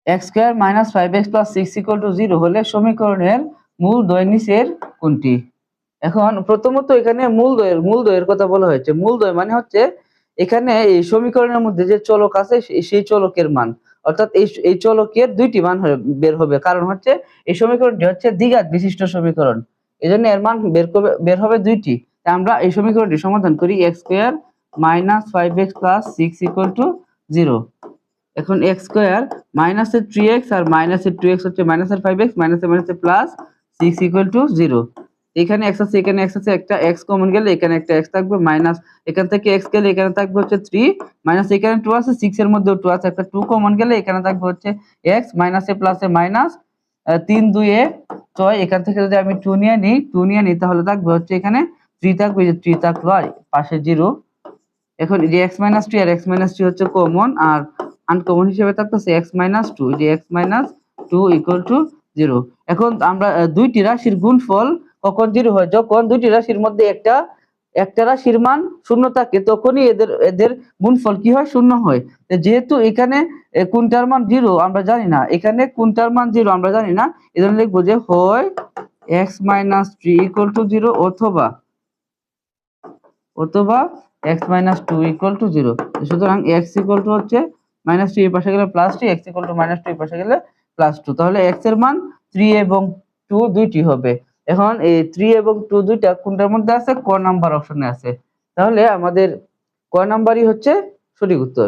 x square minus 5x plus 6 equal to 0 হলে সমীকরণের মূল দ্বয় নিচের কোনটি? এখন প্রথমত এখানে মূল দ্বয়ের কথা বলা হয়েছে। মূল দ্বয় মানে হচ্ছে এখানে এই সমীকরণের মধ্যে যে চলক আছে সেই চলকের মান, অর্থাৎ এই চলকের দুইটি মান বের হবে, কারণ হচ্ছে এই সমীকরণটি হচ্ছে দ্বিঘাত বিশিষ্ট সমীকরণ, এজন্য এর মান বের হবে দুইটি। তাই আমরা এই সমীকরণটি সমাধান করি। x square minus 5x plus 6 equal to 0। এখন x স্কয়ার মাইনাসের 3x আর মাইনাসের 2x হচ্ছে মাইনাসের 5x, মাইনাসের মাইনাসে প্লাস 6 ইকুয়াল টু 0। এখানে x আছে, এখানে x আছে, একটা x কমন গেলে এখানে একটা x থাকবে, মাইনাস এখান থেকে x গেলে এখানে থাকবে হচ্ছে 3, মাইনাস এখানে 2 আছে, 6 এর মধ্যে 2 আছে, একটা 2 কমন গেলে এখানে থাকবে হচ্ছে x, মাইনাসে প্লাসে মাইনাস 3 2 এ 6। এখান থেকে যদি আমি 2 নিয়ে নিই তাহলে থাকবে হচ্ছে এখানে 3 থাকবে, যে 3 থাকলো আর পাশে 0। এখন এই যে x - 2 আর x - 3 হচ্ছে কমন, আর আনকমন হিসেবে থাকতেছে x - 2, যে x - 2 ইকুয়াল টু 0। এখন আমরা দুইটি রাশির গুণফল কখন 0 হয়? যখন দুইটি রাশির মধ্যে একটা রাশির মান শূন্য থাকে, তখনই এদের গুণফল কি হয়? শূন্য হয়। যেহেতু এখানে কোনটার মান 0 আমরা জানি না, এখানে কোনটার মান 0 আমরা জানি না, এজন্য লিখবো যে হয় x - 3 ইকুয়াল টু 0 অথবা x - 2 ইকুয়াল টু 0। সুতরাং x ইকুয়াল টু হচ্ছে -3 এর পাশে গেলে +2, x ইকুয়াল টু -2 এর পাশে গেলে +2। তাহলে x এর মান 3 এবং 2 দুইটি হবে। এখন এই 3 এবং 2 দুইটা কোনটার মধ্যে আছে? ক নাম্বার অপশনে আছে। তাহলে আমাদের ক নাম্বারই হচ্ছে সঠিক উত্তর।